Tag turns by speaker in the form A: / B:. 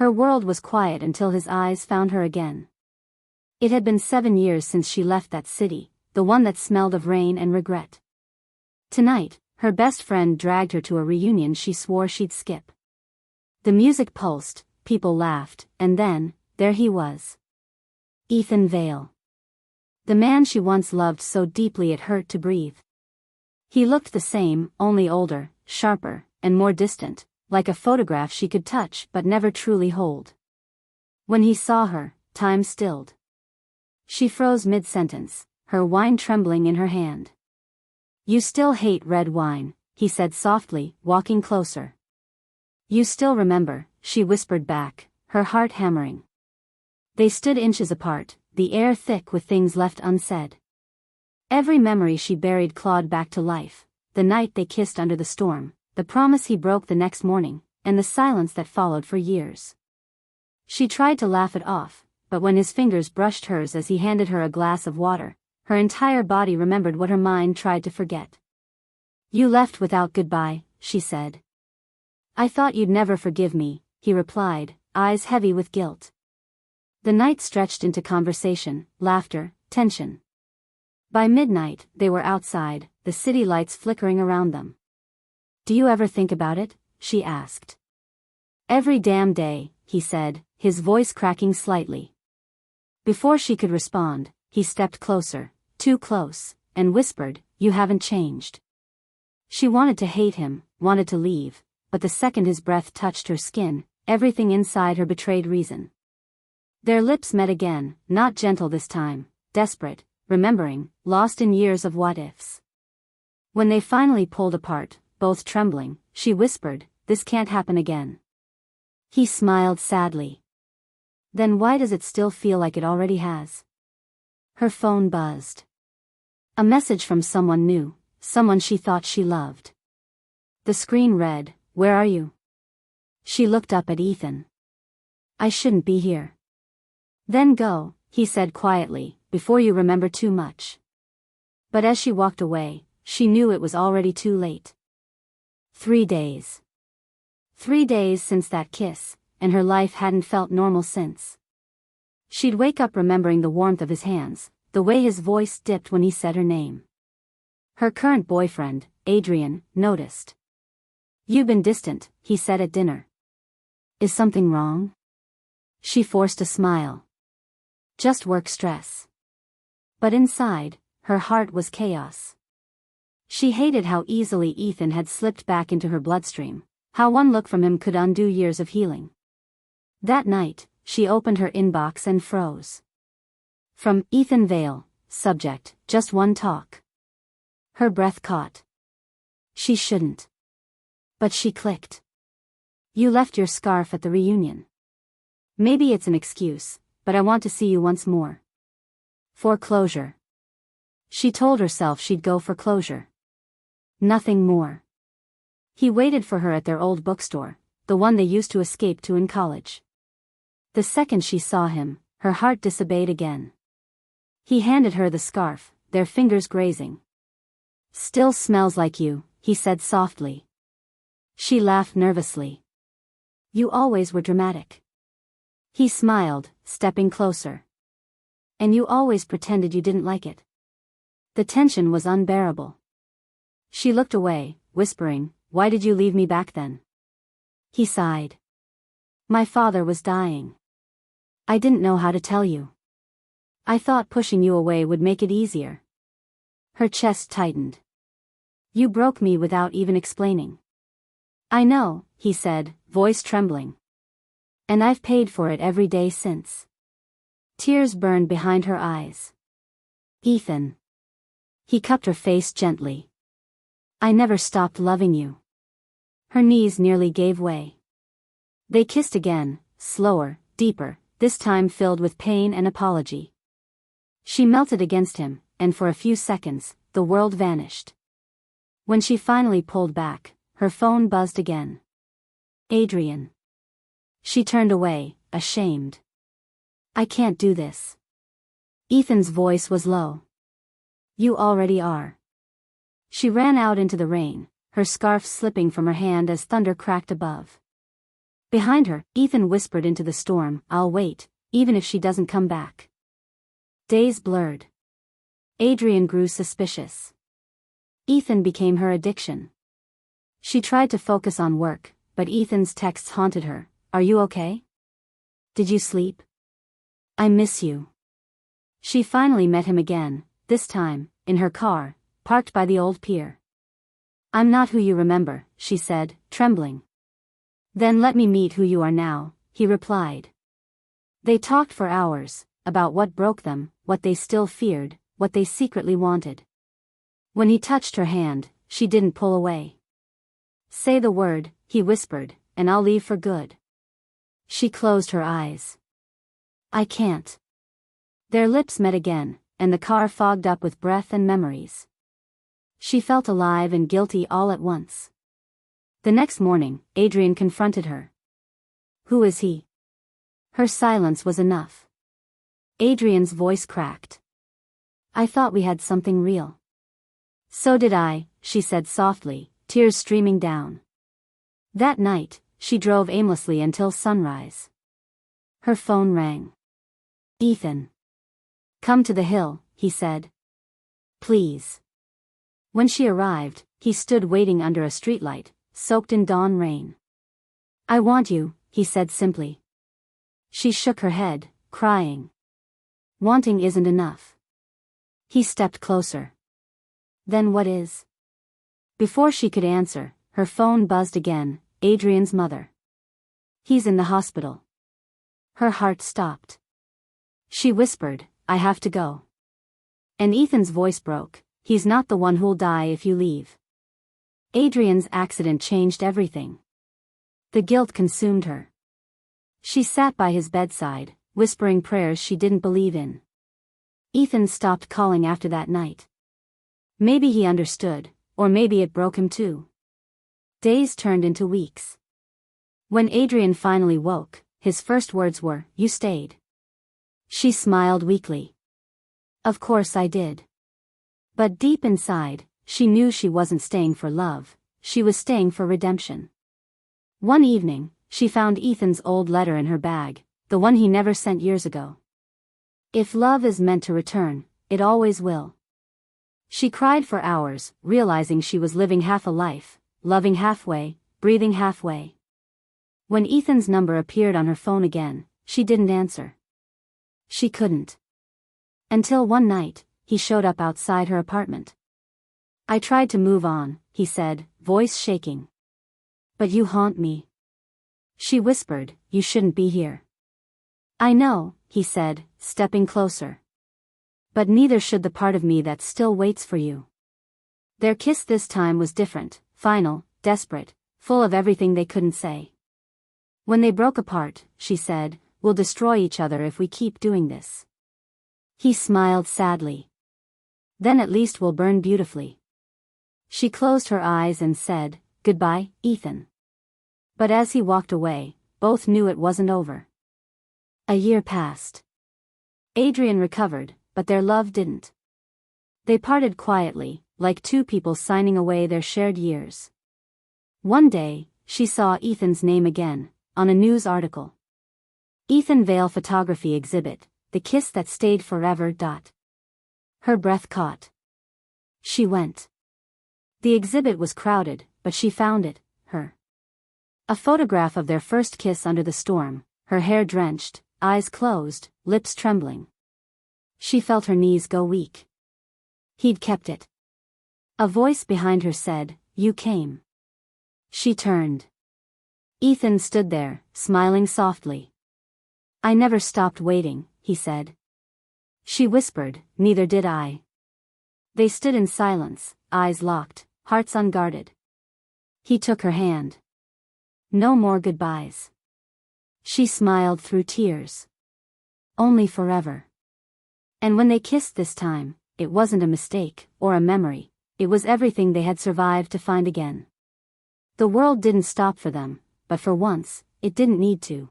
A: Her world was quiet until his eyes found her again. It had been 7 years since she left that city, the one that smelled of rain and regret. Tonight, her best friend dragged her to a reunion she swore she'd skip. The music pulsed, people laughed, and then, there he was. Ethan Vale. The man she once loved so deeply it hurt to breathe. He looked the same, only older, sharper, and more distant, like a photograph she could touch but never truly hold. When he saw her, time stilled. She froze mid-sentence, her wine trembling in her hand. "You still hate red wine," he said softly, walking closer. "You still remember," she whispered back, her heart hammering. They stood inches apart, the air thick with things left unsaid. Every memory she buried clawed back to life, the night they kissed under the storm, the promise he broke the next morning, and the silence that followed for years. She tried to laugh it off, but when his fingers brushed hers as he handed her a glass of water, her entire body remembered what her mind tried to forget. "You left without goodbye," she said. "I thought you'd never forgive me," he replied, eyes heavy with guilt. The night stretched into conversation, laughter, tension. By midnight, they were outside, the city lights flickering around them. "Do you ever think about it?" she asked. "Every damn day," he said, his voice cracking slightly. Before she could respond, he stepped closer, too close, and whispered, "You haven't changed." She wanted to hate him, wanted to leave, but the second his breath touched her skin, everything inside her betrayed reason. Their lips met again, not gentle this time, desperate, remembering, lost in years of what-ifs. When they finally pulled apart, both trembling, she whispered, "This can't happen again." He smiled sadly. "Then why does it still feel like it already has?" Her phone buzzed. A message from someone new, someone she thought she loved. The screen read, "Where are you?" She looked up at Ethan. "I shouldn't be here." "Then go," he said quietly, "before you remember too much." But as she walked away, she knew it was already too late. 3 days. 3 days since that kiss, and her life hadn't felt normal since. She'd wake up remembering the warmth of his hands, the way his voice dipped when he said her name. Her current boyfriend, Adrian, noticed. "You've been distant," he said at dinner. "Is something wrong?" She forced a smile. "Just work stress." But inside, her heart was chaos. She hated how easily Ethan had slipped back into her bloodstream, how one look from him could undo years of healing. That night, she opened her inbox and froze. From Ethan Vale, subject, "Just one talk." Her breath caught. She shouldn't. But she clicked. "You left your scarf at the reunion. Maybe it's an excuse, but I want to see you once more." For closure. She told herself she'd go for closure. Nothing more. He waited for her at their old bookstore, the one they used to escape to in college. The second she saw him, her heart disobeyed again. He handed her the scarf, their fingers grazing. "Still smells like you," he said softly. She laughed nervously. "You always were dramatic." He smiled, stepping closer. "And you always pretended you didn't like it." The tension was unbearable. She looked away, whispering, "Why did you leave me back then?" He sighed. "My father was dying. I didn't know how to tell you. I thought pushing you away would make it easier." Her chest tightened. "You broke me without even explaining." "I know," he said, voice trembling. "And I've paid for it every day since." Tears burned behind her eyes. "Ethan." He cupped her face gently. "I never stopped loving you." Her knees nearly gave way. They kissed again, slower, deeper, this time filled with pain and apology. She melted against him, and for a few seconds, the world vanished. When she finally pulled back, her phone buzzed again. "Adrian." She turned away, ashamed. "I can't do this." Ethan's voice was low. "You already are." She ran out into the rain, her scarf slipping from her hand as thunder cracked above. Behind her, Ethan whispered into the storm, "I'll wait, even if she doesn't come back." Days blurred. Adrian grew suspicious. Ethan became her addiction. She tried to focus on work, but Ethan's texts haunted her. "Are you okay? Did you sleep? I miss you." She finally met him again, this time, in her car, parked by the old pier. "I'm not who you remember," she said, trembling. "Then let me meet who you are now," he replied. They talked for hours, about what broke them, what they still feared, what they secretly wanted. When he touched her hand, she didn't pull away. "Say the word," he whispered, "and I'll leave for good." She closed her eyes. "I can't." Their lips met again, and the car fogged up with breath and memories. She felt alive and guilty all at once. The next morning, Adrian confronted her. "Who is he?" Her silence was enough. Adrian's voice cracked. "I thought we had something real." "So did I," she said softly, tears streaming down. That night, she drove aimlessly until sunrise. Her phone rang. "Ethan. Come to the hill," he said. "Please." When she arrived, he stood waiting under a streetlight, soaked in dawn rain. "I want you," he said simply. She shook her head, crying. "Wanting isn't enough." He stepped closer. "Then what is?" Before she could answer, her phone buzzed again. Adrian's mother. "He's in the hospital." Her heart stopped. She whispered, "I have to go." And Ethan's voice broke. "He's not the one who'll die if you leave." Adrian's accident changed everything. The guilt consumed her. She sat by his bedside, whispering prayers she didn't believe in. Ethan stopped calling after that night. Maybe he understood, or maybe it broke him too. Days turned into weeks. When Adrian finally woke, his first words were, "You stayed." She smiled weakly. "Of course I did." But deep inside, she knew she wasn't staying for love, she was staying for redemption. One evening, she found Ethan's old letter in her bag, the one he never sent years ago. "If love is meant to return, it always will." She cried for hours, realizing she was living half a life, loving halfway, breathing halfway. When Ethan's number appeared on her phone again, she didn't answer. She couldn't. Until one night, he showed up outside her apartment. "I tried to move on," he said, voice shaking. "But you haunt me." She whispered, "You shouldn't be here." "I know," he said, stepping closer. "But neither should the part of me that still waits for you." Their kiss this time was different, final, desperate, full of everything they couldn't say. When they broke apart, she said, "We'll destroy each other if we keep doing this." He smiled sadly. "Then at least we'll burn beautifully." She closed her eyes and said, "Goodbye, Ethan." But as he walked away, both knew it wasn't over. A year passed. Adrian recovered, but their love didn't. They parted quietly, like two people signing away their shared years. One day, she saw Ethan's name again, on a news article. Ethan Vale Photography Exhibit, The Kiss That Stayed Forever. Her breath caught. She went. The exhibit was crowded, but she found it, her. A photograph of their first kiss under the storm, her hair drenched, eyes closed, lips trembling. She felt her knees go weak. He'd kept it. A voice behind her said, "You came." She turned. Ethan stood there, smiling softly. "I never stopped waiting," he said. She whispered, "Neither did I." They stood in silence, eyes locked, hearts unguarded. He took her hand. "No more goodbyes." She smiled through tears. "Only forever." And when they kissed this time, it wasn't a mistake, or a memory, it was everything they had survived to find again. The world didn't stop for them, but for once, it didn't need to.